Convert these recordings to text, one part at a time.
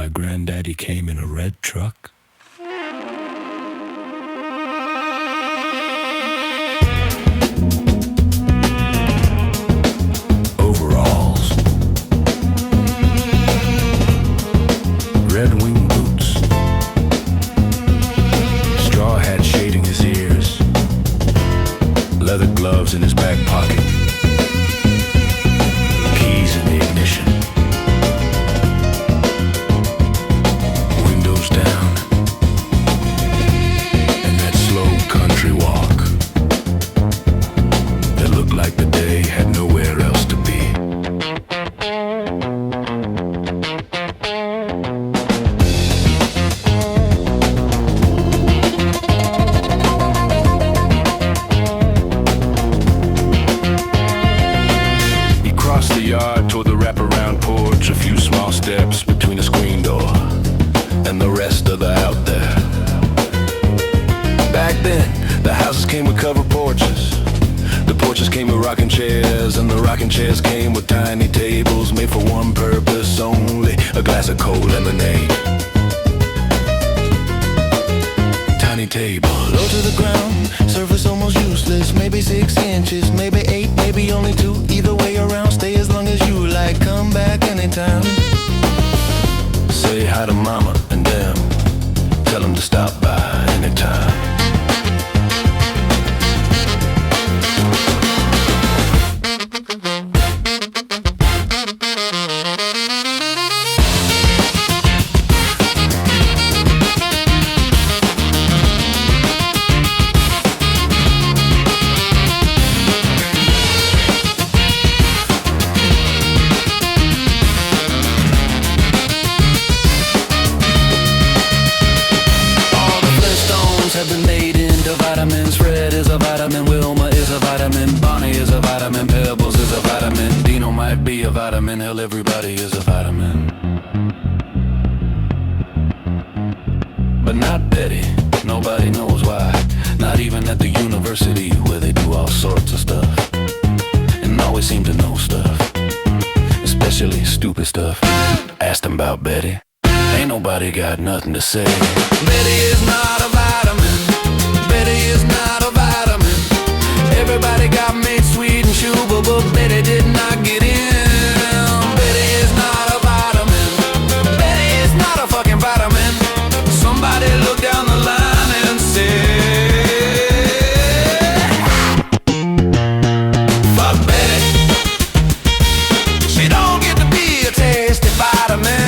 my granddaddy came in a red truck? Overalls, red wing boots, straw hat shading his ears, leather gloves in his back pocket, keys in the ignition, windows down, and that slow country walk that looked like the day had nowhere else to be. He crossed the yard toward the wraparound porch, a few small steps between a screen door and the rest of the out there. Back then, the houses came with covered porches. The porches came with rocking chairs, and the rocking chairs came with tiny tables made for one purpose only, a glass of cold lemonade. Tiny table, low to the ground, surface almost useless, maybe 6 inches, maybe 8, maybe only 2. Either way around, stay as long as you like, come back anytime. Say hi to mama and them, tell them to stop by anytime. Have been made into vitamins. Fred is a vitamin, Wilma is a vitamin, Bonnie is a vitamin, Pebbles is a vitamin, Dino might be a vitamin, hell, everybody is a vitamin. But not Betty, nobody knows why. Not even at the university where they do all sorts of stuff and always seem to know stuff, especially stupid stuff. Ask them about Betty, ain't nobody got nothing to say. Betty is not a vitamin, Betty is not a vitamin. Everybody got made sweet and sugar, but Betty did not get in. Betty is not a vitamin, Betty is not a fucking vitamin. Somebody look down the line and say, fuck Betty, she don't get to be a tasty vitamin.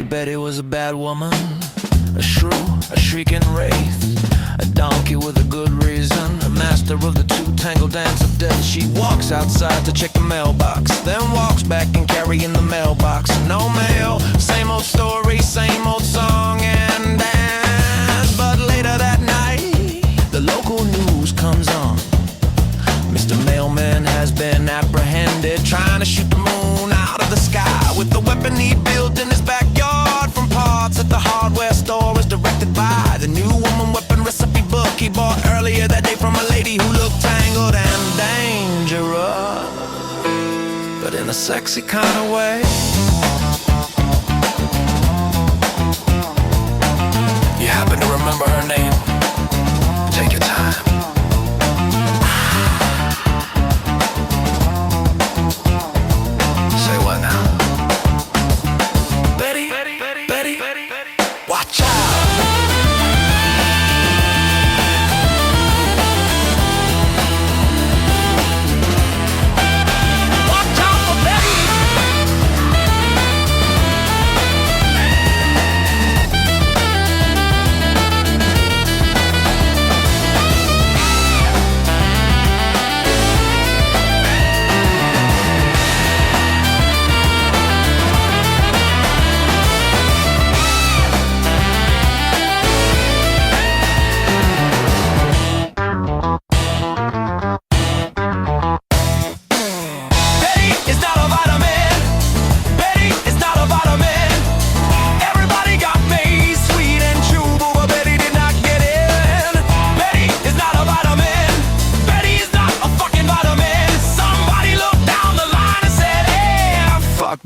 Betty was a bad woman, a shrew, a shrieking wraith, a donkey with a good reason, a master of the two-tangled dance of death. She walks outside to check the mailbox, then walks back and carrying the mailbox. No mail, same old story, same old song and dance. But later that night, the local news comes on. Mr. Mailman has been apprehended, trying to shoot the moon out of the sky with the weapon he built in his backyard from parts at the hardware store. Is directed by the new woman weapon recipe book he bought earlier that day from a lady who looked tangled and dangerous, but in a sexy kind of way. You happen to remember her name? Take your time. Say what now? Betty, Betty, watch out! Watch out for Betty!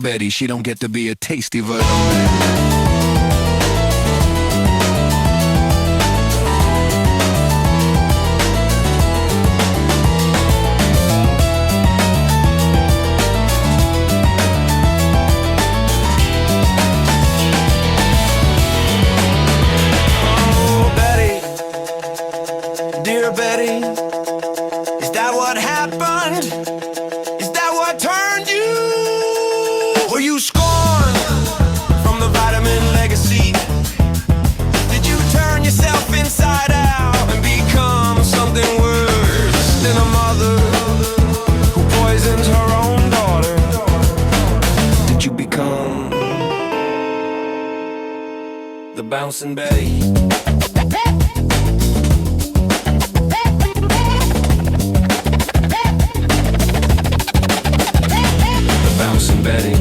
Betty, she don't get to be a tasty version of Betty. Dear Betty, is that what happened? Is that what turned you? Were you scorned from the vitamin legacy? Did you turn yourself inside out and become something worse than a mother who poisons her own daughter? Did you become the bouncing Betty? Betty.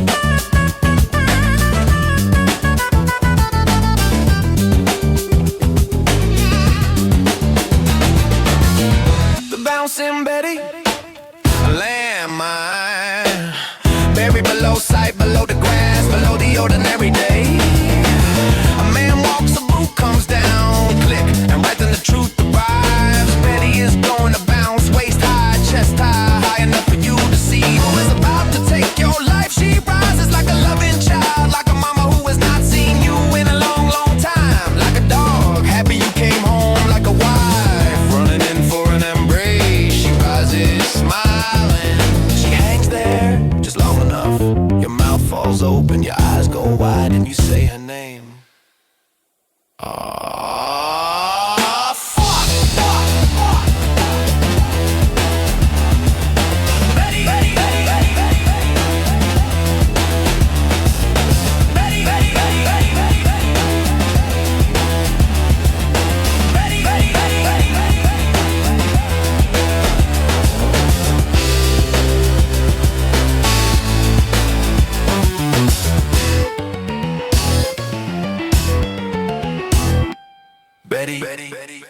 The bouncing Betty, a landmine, buried below sight, below the grass, below the ordinary day. A man walks, a boot comes down, click, and right then the truth arrives. Betty is going to bounce, waist high, chest high, high enough for you to see who is about to take your life. She rises like a loving child, like a mama who has not seen you in a long, long time. Like a dog, happy you came home, like a wife, running in for an embrace. She rises, smiling, she hangs there just long enough. Your mouth falls open, your eyes go wide, and you say her name. Betty. Betty. Betty.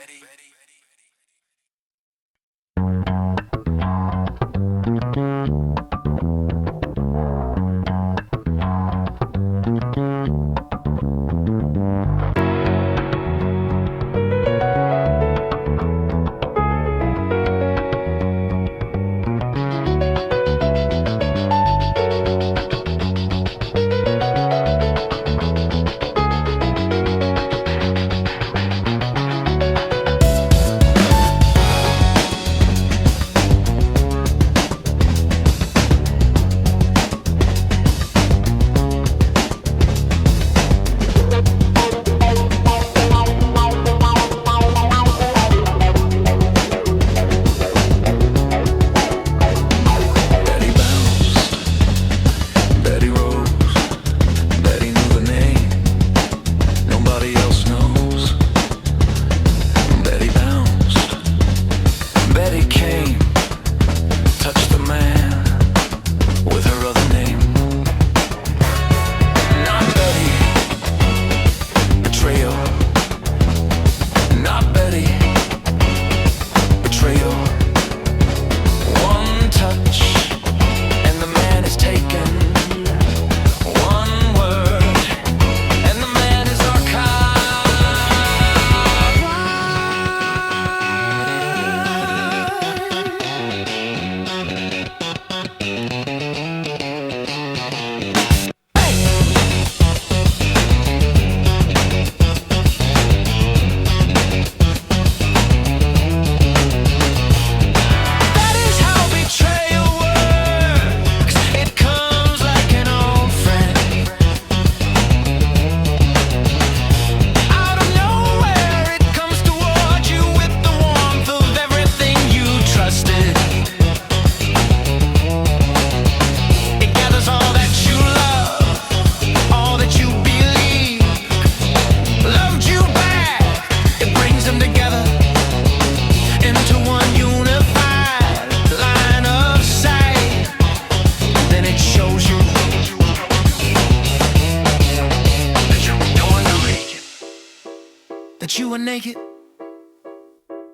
that you were naked,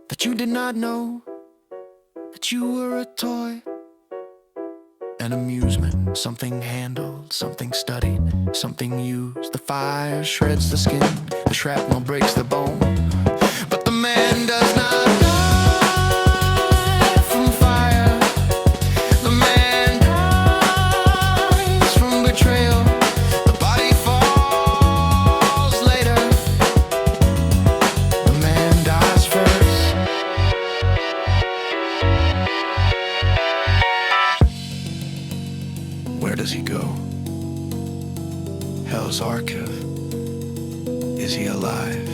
that you did not know that you were a toy, an amusement, something handled, something studied, something used. The fire shreds the skin, the shrapnel breaks the bone, but the man does not die from fire. The man dies from betrayal. The body falls later. The man dies first. Where does he go? Hell's Archive. Is he alive?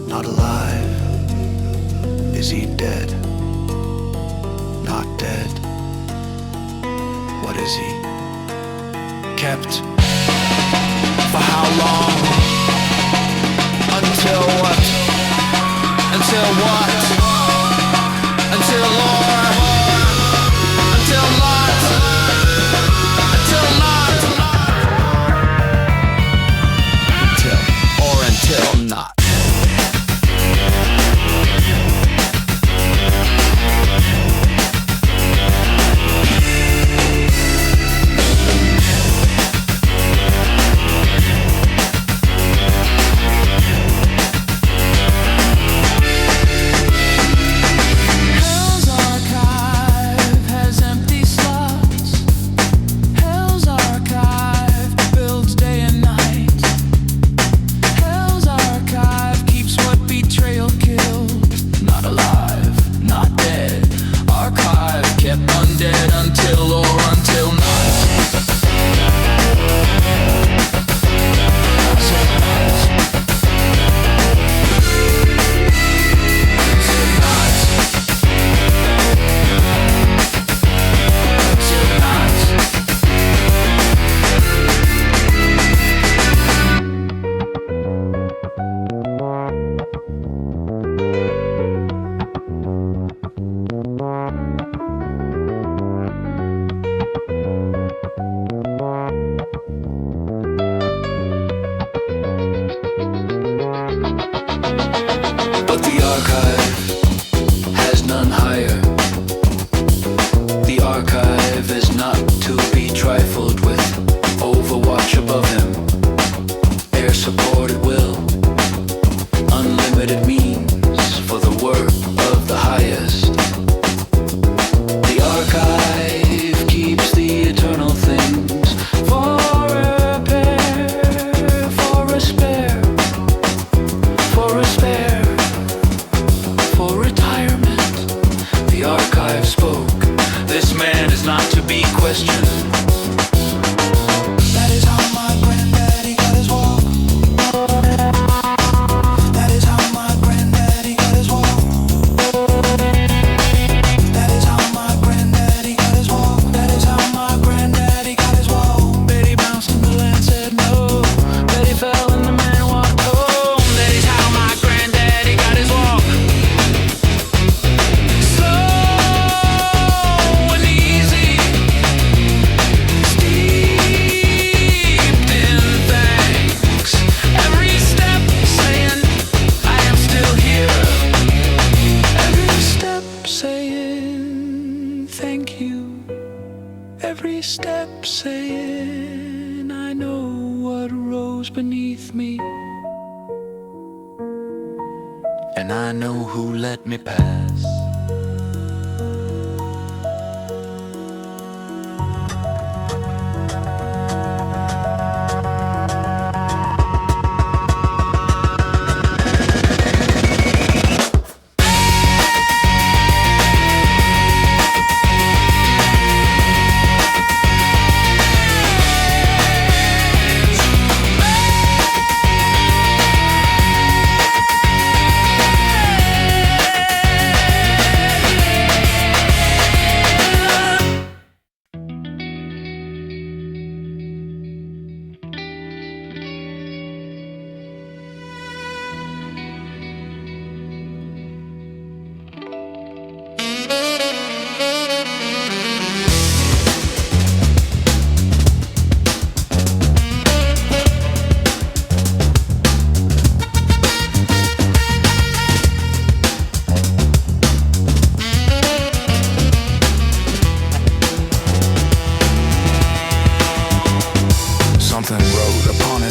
Not alive. Is he dead? Not dead. What is he? Kept? For how long? Until what? Until what? Until Lord? Until not? Until not? Until not. Every step saying, I know what rose beneath me, and I know who let me pass.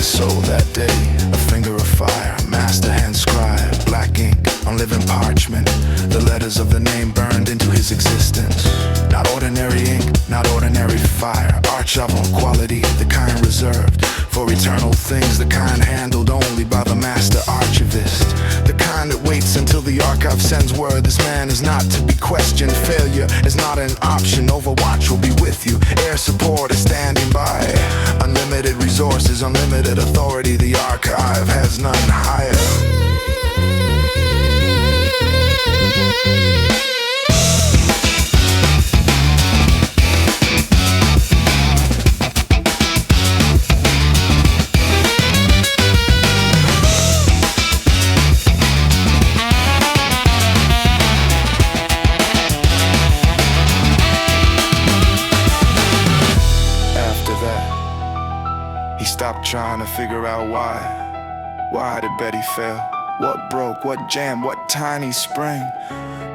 his soul that day. A finger of fire, master hand scribe, black ink on living parchment. The letters of the name burned into his existence. Not ordinary ink, not ordinary fire. Arch of quality, the kind reserved for eternal things, the kind handled only by the master archivist. The kind that waits until the archive sends word this man is not to be questioned. Failure is not an option. Overwatch will be with you. Air support is standing by. Unlimited resources, unlimited authority. The archive has none higher. He stopped trying to figure out why. Why did Betty fail? What broke? What jammed? What tiny spring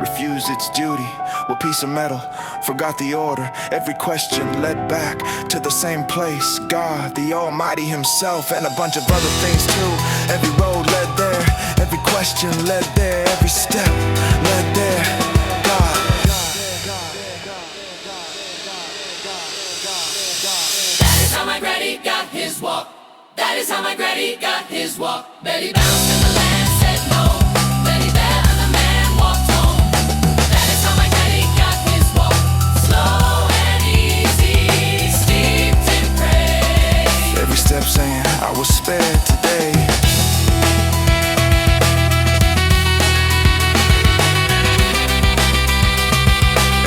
refused its duty? What piece of metal forgot the order? Every question led back to the same place. God, the Almighty himself, and a bunch of other things too. Every road led there, every question led there, every step led there. God. That is how my granny got his walk. That is how my granny got his walk. Betty bounced and the land said no. Betty there and the man walked home. That is how my granny got his walk. Slow and easy, steeped in praise. Every step saying I was spared today.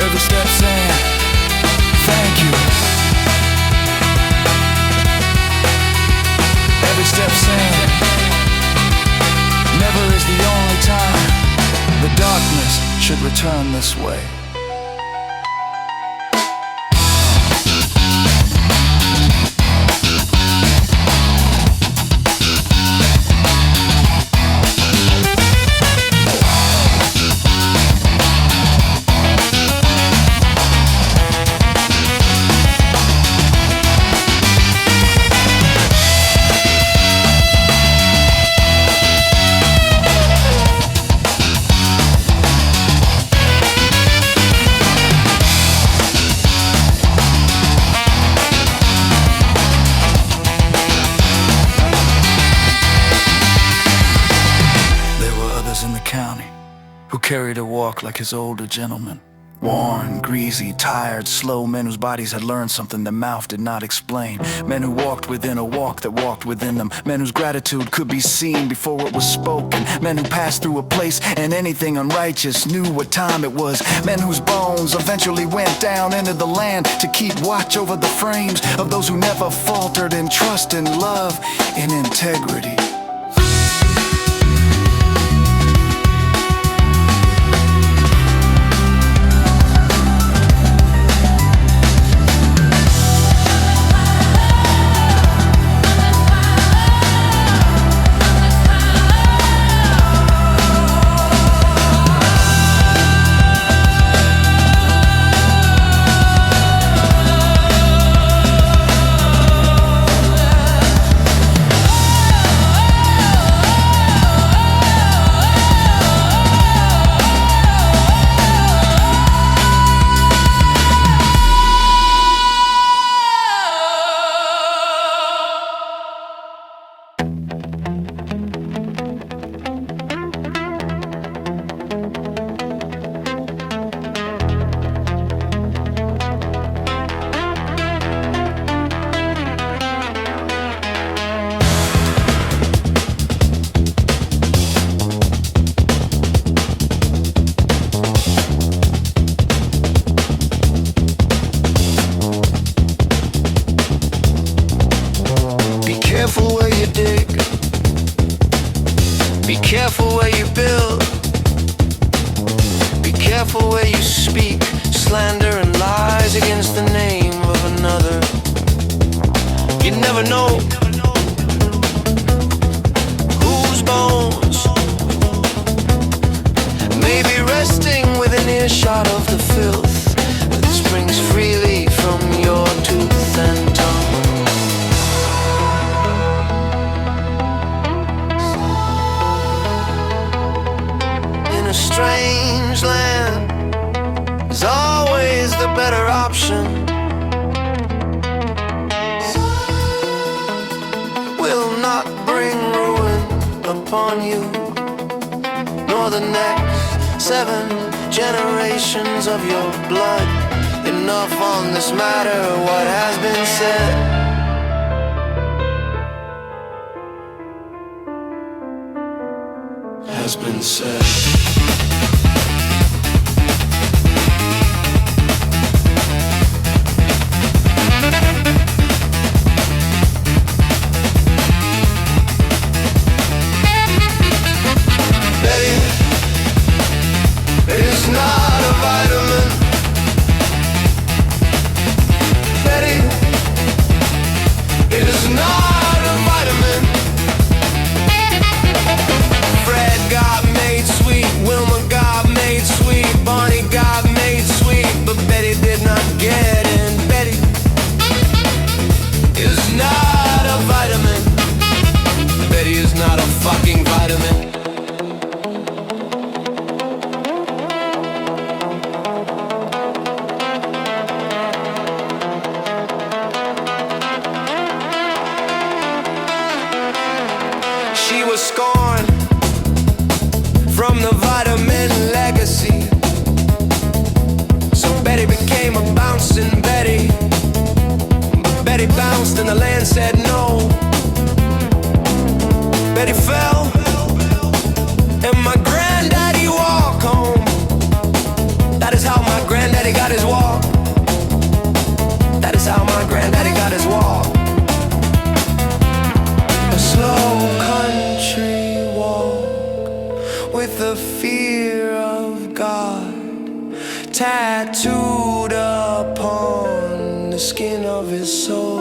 Every step saying thank you. Every step saying never is the only time the darkness should return this way. In the county who carried a walk like his older gentleman. Worn, greasy, tired, slow men whose bodies had learned something their mouth did not explain. Men who walked within a walk that walked within them. Men whose gratitude could be seen before it was spoken. Men who passed through a place and anything unrighteous knew what time it was. Men whose bones eventually went down into the land to keep watch over the frames of those who never faltered in trust and love and integrity. Careful where you dig, be careful where you build, be careful where you speak slander and lies against the name of another. You never know whose bones may be resting within earshot of the filth that springs freely from your tooth and tongue. upon you, nor the next 7 generations of your blood. Enough on this matter, what has been said. Has been said. Not a vitamin. Betty, it is not a vitamin. Fred got made sweet, Wilma got made sweet, Bonnie got made sweet, but Betty did not get in. Betty is not a vitamin. Betty is not a fucking vitamin. She was scorned from the vitamin legacy, so Betty became a bouncing Betty. But Betty bounced and the land said no. Betty fell and my granddaddy walked home. That is how my granddaddy got his walk. That is how my granddaddy got his walk. A slow country walk with the fear of God tattooed upon the skin of his soul.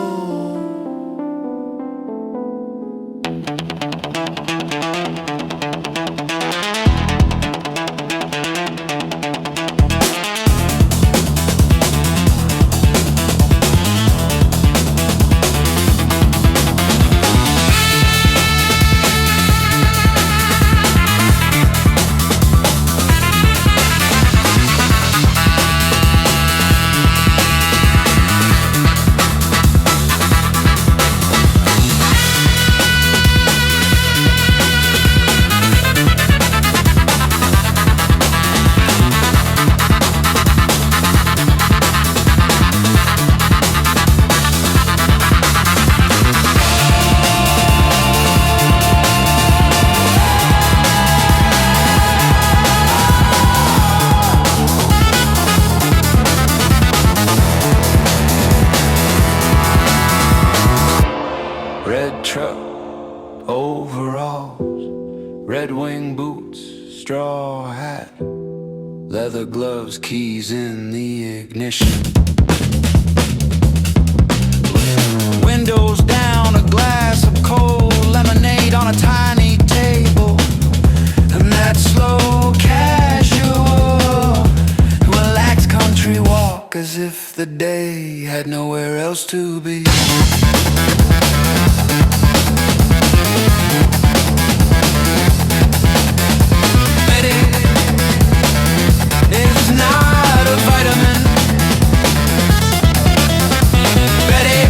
Red truck, overalls, red wing boots, straw hat, leather gloves, keys in the ignition. Windows down, a glass of cold lemonade on a tiny table, and that slow, casual, relaxed country walk as if the day had nowhere else to be. Betty is not a vitamin. Betty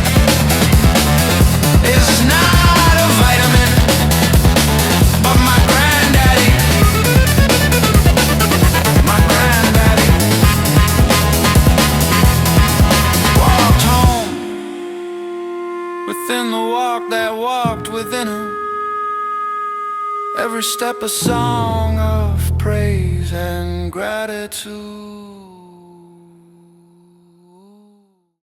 is not a vitamin. But my granddaddy walked home within the walk that walked within him. Every step a song of praise and gratitude.